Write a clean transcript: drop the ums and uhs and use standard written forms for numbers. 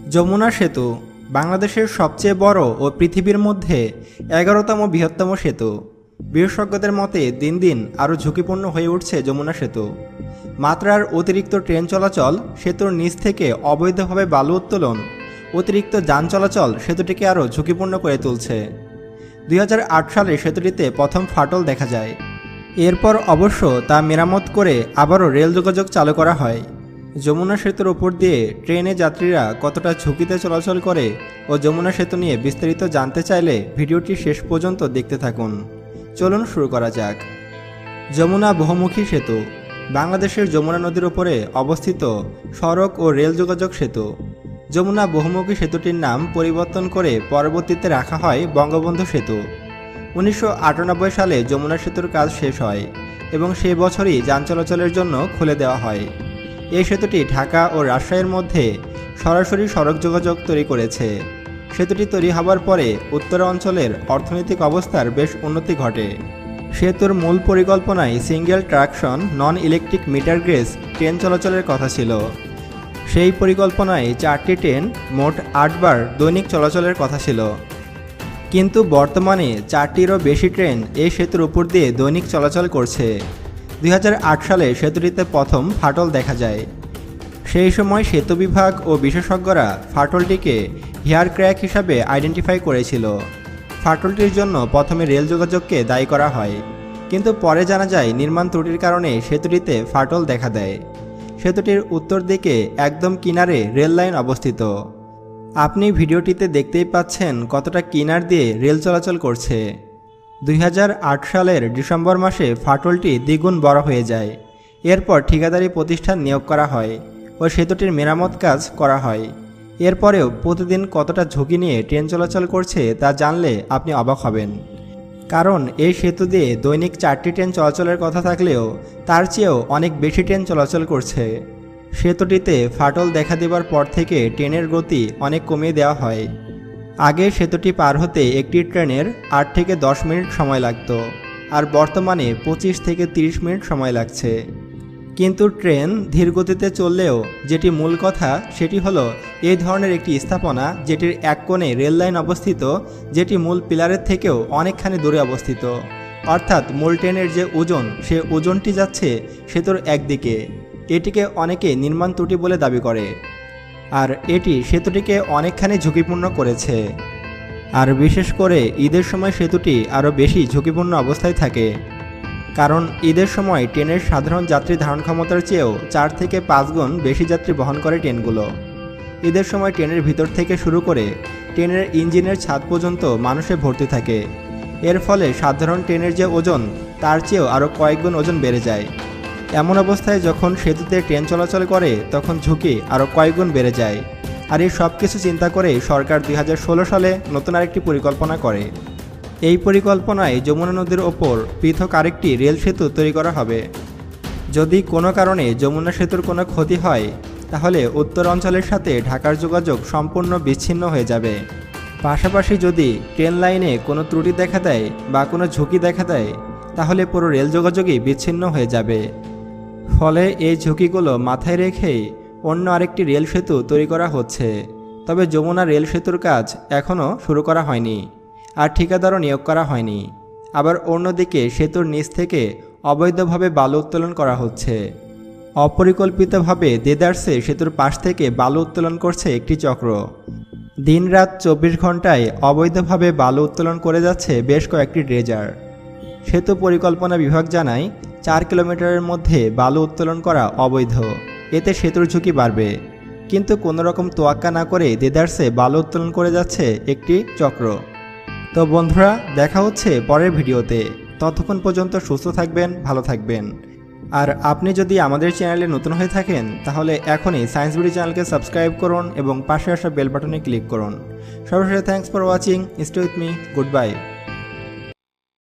যমুনা সেতু বাংলাদেশের সবচেয়ে বড় ও পৃথিবীর মধ্যে ১১তম বৃহত্তম সেতু। বিশেষজ্ঞদের মতে দিন দিন আরও ঝুঁকিপূর্ণ হয়ে উঠছে যমুনা সেতু। মাত্রার অতিরিক্ত ট্রেন চলাচল, সেতুর নিচ থেকে অবৈধভাবে বালু উত্তোলন, অতিরিক্ত যান চলাচল সেতুটিকে আরও ঝুঁকিপূর্ণ করে তুলছে। ২০০৮ সালে সেতুটিতে প্রথম ফাটল দেখা যায়। এরপর অবশ্য তা মেরামত করে আবারও রেল যোগাযোগ চালু করা হয়। যমুনা সেতুর উপর দিয়ে ট্রেনে যাত্রীরা কতটা ঝুঁকিতে চলাচল করে ও যমুনা সেতু নিয়ে বিস্তারিত জানতে চাইলে ভিডিওটি শেষ পর্যন্ত দেখতে থাকুন। চলুন শুরু করা যাক। যমুনা বহুমুখী সেতু বাংলাদেশের যমুনা নদীর উপরে অবস্থিত সড়ক ও রেল যোগাযোগ সেতু। যমুনা বহুমুখী সেতুটির নাম পরিবর্তন করে পরবর্তীতে রাখা হয় বঙ্গবন্ধু সেতু। ১৯৯৮ সালে যমুনা সেতুর কাজ শেষ হয় এবং সেই বছরই যান চলাচলের জন্য খুলে দেওয়া হয়। এই সেতুটি ঢাকা ও রাজশাহীর মধ্যে সরাসরি সড়ক যোগাযোগ তৈরি করেছে। সেতুটি তৈরি হবার পরে উত্তরাঞ্চলের অর্থনৈতিক অবস্থার বেশ উন্নতি ঘটে। সেতুর মূল পরিকল্পনায় সিঙ্গেল ট্রাকশন নন ইলেকট্রিক মিটার গেজ ট্রেন চলাচলের কথা ছিল। সেই পরিকল্পনায় ৪টি ট্রেন মোট ৮ বার দৈনিক চলাচলের কথা ছিল। কিন্তু বর্তমানে ৪টিরও বেশি ট্রেন এই সেতুর উপর দিয়ে দৈনিক চলাচল করছে। ২০০৮ সালে সেতুটিতে প্রথম ফাটল দেখা যায়। সেই সময় সেতু বিভাগ ও বিশেষজ্ঞরা ফাটলটিকে হেয়ার ক্র্যাক হিসাবে আইডেন্টিফাই করেছিল। ফাটলটির জন্য প্রথমে রেল যোগাযোগকে দায়ী করা হয়, কিন্তু পরে জানা যায় নির্মাণ ত্রুটির কারণে সেতুটিতে ফাটল দেখা দেয়। সেতুটির উত্তর দিকে একদম কিনারে রেল লাইন অবস্থিত। আপনি ভিডিওটিতে দেখতেই পাচ্ছেন কতটা কিনার দিয়ে রেল চলাচল করছে। ২০০৮ সালের ডিসেম্বর মাসে ফাটলটি দ্বিগুণ বড় হয়ে যায়। এরপর ঠিকাদারি প্রতিষ্ঠান নিয়োগ করা হয় ও সেতুটির মেরামত কাজ করা হয়। এরপরেও প্রতিদিন কতটা ঝুঁকি নিয়ে ট্রেন চলাচল করছে তা জানলে আপনি অবাক হবেন। কারণ এই সেতু দিয়ে দৈনিক ৪টি ট্রেন চলাচলের কথা থাকলেও তার চেয়েও অনেক বেশি ট্রেন চলাচল করছে। সেতুটিতে ফাটল দেখা দেবার পর থেকে ট্রেনের গতি অনেক কমিয়ে দেওয়া হয়। আগে সেতুটি পার হতে একটি ট্রেনের ৮ থেকে ১০ মিনিট সময় লাগত, আর বর্তমানে ২৫ থেকে ৩০ মিনিট সময় লাগছে। কিন্তু ট্রেন ধীর গতিতে চললেও যেটি মূল কথা সেটি হলো এই ধরনের একটি স্থাপনা যেটির এক কোণে রেল লাইন অবস্থিত, যেটি মূল পিলারের থেকেও অনেকখানি দূরে অবস্থিত। অর্থাৎ মূল ট্রেনের যে ওজন, সে ওজনটি যাচ্ছে সেতুর একদিকে। এটিকে অনেকে নির্মাণ ত্রুটি বলে দাবি করে, আর এটি সেতুটিকে অনেকখানি ঝুঁকিপূর্ণ করেছে। আর বিশেষ করে ঈদের সময় সেতুটি আরও বেশি ঝুঁকিপূর্ণ অবস্থায় থাকে, কারণ ঈদের সময় ট্রেনের সাধারণ যাত্রী ধারণ ক্ষমতার চেয়েও ৪ থেকে ৫ গুণ বেশি যাত্রী বহন করে ট্রেনগুলো। ঈদের সময় ট্রেনের ভিতর থেকে শুরু করে ট্রেনের ইঞ্জিনের ছাদ পর্যন্ত মানুষে ভর্তি থাকে। এর ফলে সাধারণ ট্রেনের যে ওজন তার চেয়েও আরও কয়েক গুণ ওজন বেড়ে যায়। এমন অবস্থায় যখন সেতুতে ট্রেন চলাচল করে তখন ঝুঁকি আরও কয়েক গুণ বেড়ে যায়। আর এই সব কিছু চিন্তা করে সরকার ২০১৬ সালে নতুন আরেকটি পরিকল্পনা করে। এই পরিকল্পনায় যমুনা নদীর ওপর পৃথক আরেকটি রেল সেতু তৈরি করা হবে। যদি কোনো কারণে যমুনা সেতুর কোনো ক্ষতি হয় তাহলে উত্তর অঞ্চলের সাথে ঢাকার যোগাযোগ সম্পূর্ণ বিচ্ছিন্ন হয়ে যাবে। পাশাপাশি যদি ট্রেন লাইনে কোনো ত্রুটি দেখা দেয় বা কোনো ঝুঁকি দেখা দেয় তাহলে পুরো রেল যোগাযোগই বিচ্ছিন্ন হয়ে যাবে। ফলে এই ঝুঁকিগুলো মাথায় রেখেই অন্য আরেকটি রেল সেতু তৈরি করা হচ্ছে। তবে যমুনা রেল সেতুর কাজ এখনও শুরু করা হয়নি, আর ঠিকাদারও নিয়োগ করা হয়নি। আবার অন্যদিকে সেতুর নিচ থেকে অবৈধভাবে বালু উত্তোলন করা হচ্ছে। অপরিকল্পিতভাবে দেদারসে সেতুর পাশ থেকে বালু উত্তোলন করছে একটি চক্র। দিনরাত ২৪ ঘন্টায় অবৈধভাবে বালু উত্তোলন করে যাচ্ছে বেশ কয়েকটি ড্রেজার। সেতু পরিকল্পনা বিভাগ জানায় ৪ কিলোমিটারের মধ্যে বালু উত্তোলন করা অবৈধ, এতে সেতুর ঝুঁকি বাড়বে। কিন্তু কোনোরকম তোয়াক্কা না করে দেদারসে বালু উত্তোলন করে যাচ্ছে একটি চক্র। তো বন্ধুরা, দেখা হচ্ছে পরের ভিডিওতে। ততক্ষণ পর্যন্ত সুস্থ থাকবেন, ভালো থাকবেন। আর আপনি যদি আমাদের চ্যানেলে নতুন হয়ে থাকেন তাহলে এখনই সায়েন্স বিডি চ্যানেলকে সাবস্ক্রাইব করুন এবং পাশে আসা বেল বাটনে ক্লিক করুন। সর্বশেষে thanks for watching, stay with me, good bye.